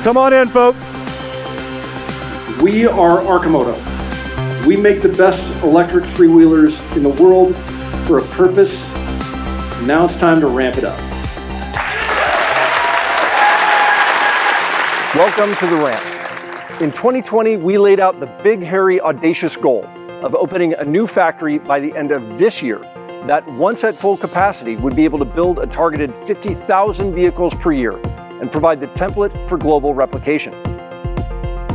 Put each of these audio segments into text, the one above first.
Come on in, folks. We are Arcimoto. We make the best electric three-wheelers in the world for a purpose. Now it's time to ramp it up. Welcome to the ramp. In 2020, we laid out the big, hairy, audacious goal of opening a new factory by the end of this year that, once at full capacity, would be able to build a targeted 50,000 vehicles per year and provide the template for global replication.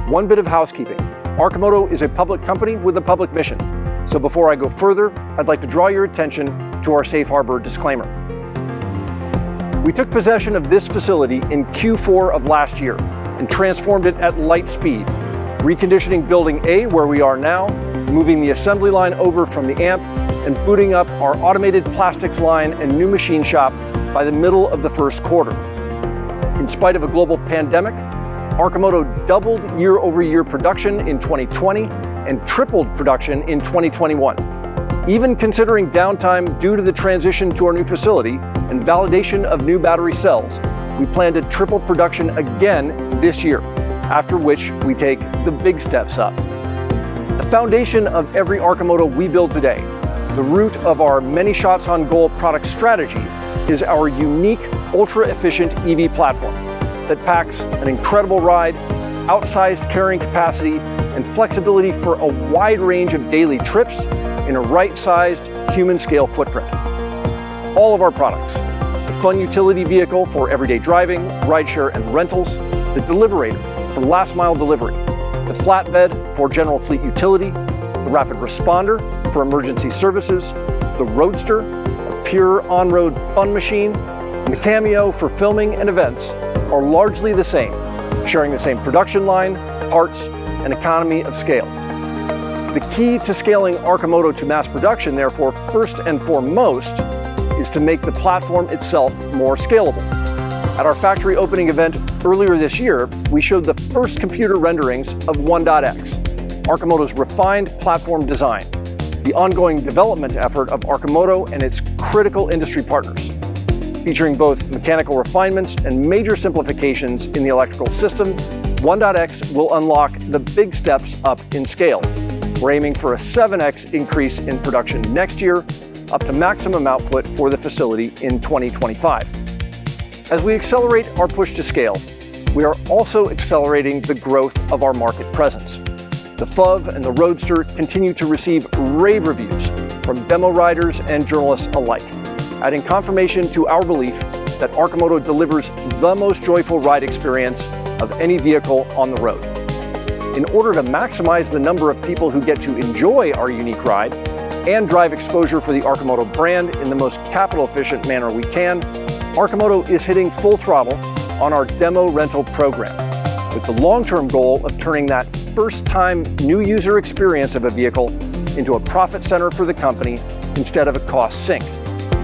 One bit of housekeeping. Arcimoto is a public company with a public mission. So before I go further, I'd like to draw your attention to our safe harbor disclaimer. We took possession of this facility in Q4 of last year and transformed it at light speed, reconditioning Building A, where we are now, moving the assembly line over from the AMP, and booting up our automated plastics line and new machine shop by the middle of the first quarter. In spite of a global pandemic, Arcimoto doubled year-over-year production in 2020 and tripled production in 2021. Even considering downtime due to the transition to our new facility and validation of new battery cells, we plan to triple production again this year, after which we take the big steps up. The foundation of every Arcimoto we build today, the root of our many shots on goal product strategy, is our unique, ultra-efficient EV platform that packs an incredible ride, outsized carrying capacity, and flexibility for a wide range of daily trips in a right-sized, human-scale footprint. All of our products, the fun utility vehicle for everyday driving, rideshare, and rentals, the Deliverator for last-mile delivery, the flatbed for general fleet utility, the rapid responder for emergency services, the Roadster, a pure on-road fun machine, and the Cameo for filming and events are largely the same, sharing the same production line, parts, and economy of scale. The key to scaling Arcimoto to mass production, therefore, first and foremost, is to make the platform itself more scalable. At our factory opening event earlier this year, we showed the first computer renderings of 1.x, Arcimoto's refined platform design, the ongoing development effort of Arcimoto and its critical industry partners. Featuring both mechanical refinements and major simplifications in the electrical system, 1.x will unlock the big steps up in scale. We're aiming for a 7x increase in production next year, up to maximum output for the facility in 2025. As we accelerate our push to scale, we are also accelerating the growth of our market presence. The FUV and the Roadster continue to receive rave reviews from demo riders and journalists alike, adding confirmation to our belief that Arcimoto delivers the most joyful ride experience of any vehicle on the road. In order to maximize the number of people who get to enjoy our unique ride and drive exposure for the Arcimoto brand in the most capital-efficient manner we can, Arcimoto is hitting full throttle on our demo rental program, with the long-term goal of turning that first-time new user experience of a vehicle into a profit center for the company instead of a cost sink.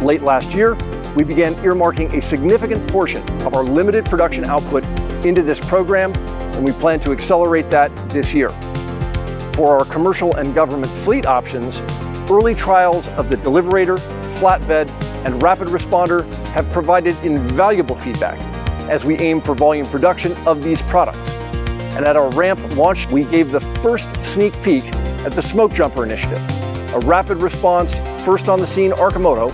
Late last year, we began earmarking a significant portion of our limited production output into this program, and we plan to accelerate that this year. For our commercial and government fleet options, early trials of the Deliverator, flatbed, and rapid responder have provided invaluable feedback as we aim for volume production of these products. And at our ramp launch, we gave the first sneak peek at the Smokejumper initiative, a rapid response, first on the scene Arcimoto,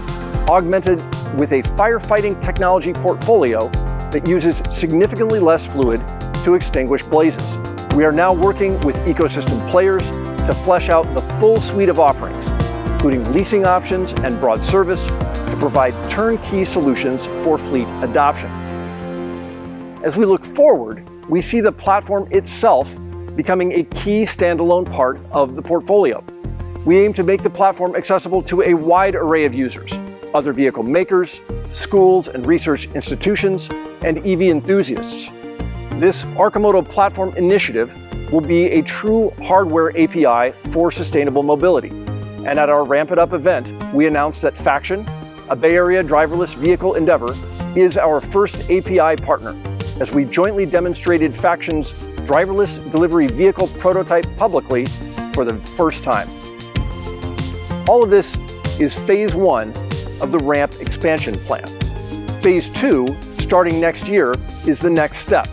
augmented with a firefighting technology portfolio that uses significantly less fluid to extinguish blazes. We are now working with ecosystem players to flesh out the full suite of offerings, including leasing options and broad service, to provide turnkey solutions for fleet adoption. As we look forward, we see the platform itself becoming a key standalone part of the portfolio. We aim to make the platform accessible to a wide array of users, other vehicle makers, schools and research institutions, and EV enthusiasts. This Arcimoto platform initiative will be a true hardware API for sustainable mobility. And at our Ramp It Up event, we announced that Faction, a Bay Area driverless vehicle endeavor, is our first API partner, as we jointly demonstrated Faction's driverless delivery vehicle prototype publicly for the first time. All of this is phase 1 of the ramp expansion plan. Phase 2, starting next year, is the next step.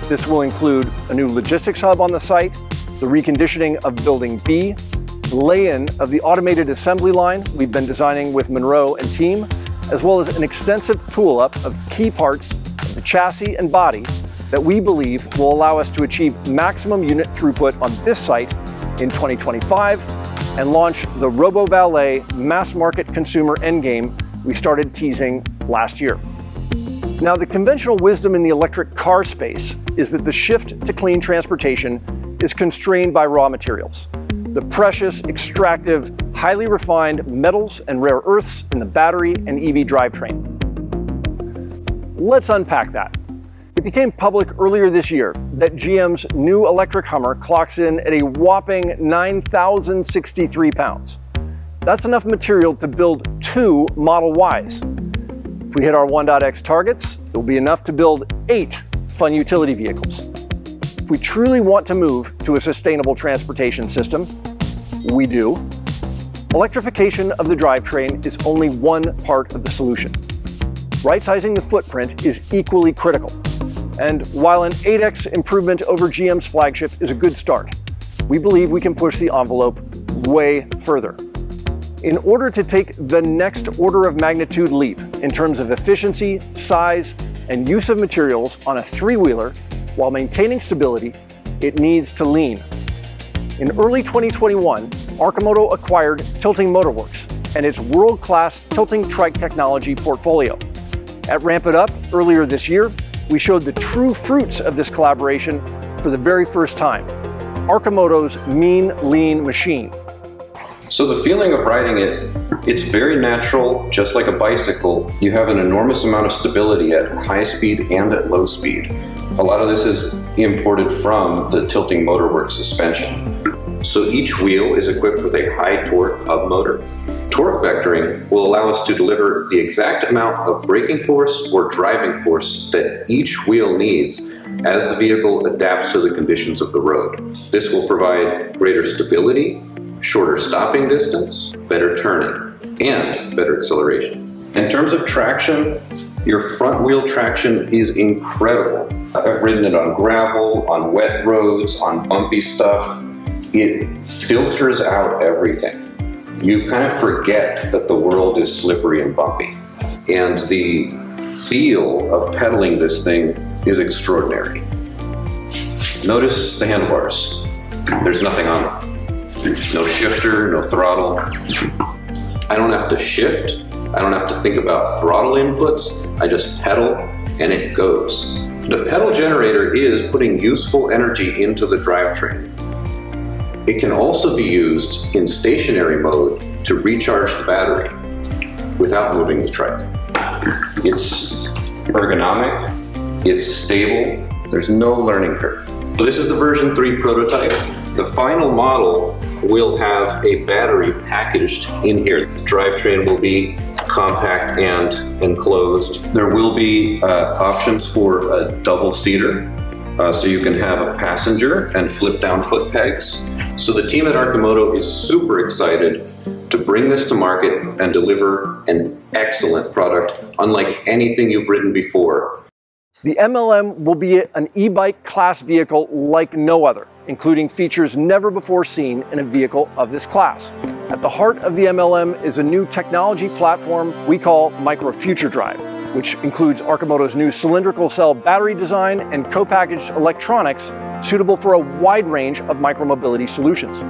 This will include a new logistics hub on the site, the reconditioning of Building B, the lay-in of the automated assembly line we've been designing with Monroe and team, as well as an extensive tool-up of key parts of the chassis and body that we believe will allow us to achieve maximum unit throughput on this site in 2025 and launch the RoboValet mass market consumer endgame we started teasing last year. Now, the conventional wisdom in the electric car space is that the shift to clean transportation is constrained by raw materials, the precious, extractive, highly refined metals and rare earths in the battery and EV drivetrain. Let's unpack that. It became public earlier this year that GM's new electric Hummer clocks in at a whopping 9,063 pounds. That's enough material to build 2 Model Ys. If we hit our 1.x targets, it will be enough to build 8 fun utility vehicles. If we truly want to move to a sustainable transportation system, we do, electrification of the drivetrain is only one part of the solution. Right-sizing the footprint is equally critical. And while an 8x improvement over GM's flagship is a good start, we believe we can push the envelope way further. In order to take the next order of magnitude leap in terms of efficiency, size, and use of materials on a 3-wheeler while maintaining stability, it needs to lean. In early 2021, Arcimoto acquired Tilting Motorworks and its world-class tilting trike technology portfolio. At Ramp It Up earlier this year, we showed the true fruits of this collaboration for the very first time, Arcimoto's mean, lean machine. So the feeling of riding it, it's very natural, just like a bicycle. You have an enormous amount of stability at high speed and at low speed. A lot of this is imported from the Tilting Motorworks suspension. So each wheel is equipped with a high torque hub motor. Torque vectoring will allow us to deliver the exact amount of braking force or driving force that each wheel needs as the vehicle adapts to the conditions of the road. This will provide greater stability, shorter stopping distance, better turning, and better acceleration. In terms of traction, your front wheel traction is incredible. I've ridden it on gravel, on wet roads, on bumpy stuff. It filters out everything. You kind of forget that the world is slippery and bumpy. And the feel of pedaling this thing is extraordinary. Notice the handlebars. There's nothing on them. No shifter, no throttle. I don't have to shift. I don't have to think about throttle inputs. I just pedal and it goes. The pedal generator is putting useful energy into the drivetrain. It can also be used in stationary mode to recharge the battery without moving the trike. It's ergonomic, it's stable, there's no learning curve. So this is the version 3 prototype. The final model will have a battery packaged in here. The drivetrain will be compact and enclosed. There will be options for a double-seater, so you can have a passenger and flip-down foot pegs. So the team at Arcimoto is super excited to bring this to market and deliver an excellent product, unlike anything you've ridden before. The MLM will be an e-bike class vehicle like no other, including features never before seen in a vehicle of this class. At the heart of the MLM is a new technology platform we call Micro Future Drive, which includes Arcimoto's new cylindrical cell battery design and co-packaged electronics suitable for a wide range of micromobility solutions.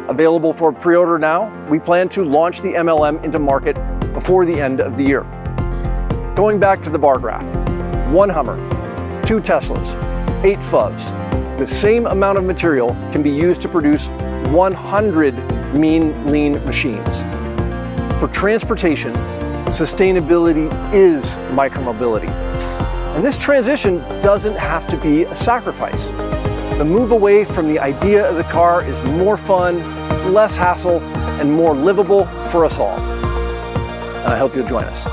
Available for pre-order now, we plan to launch the MLM into market before the end of the year. Going back to the bar graph, 1 Hummer, 2 Teslas, 8 FUVs. The same amount of material can be used to produce 100 mean, lean machines. For transportation, sustainability is micromobility. And this transition doesn't have to be a sacrifice. The move away from the idea of the car is more fun, less hassle, and more livable for us all. And I hope you'll join us.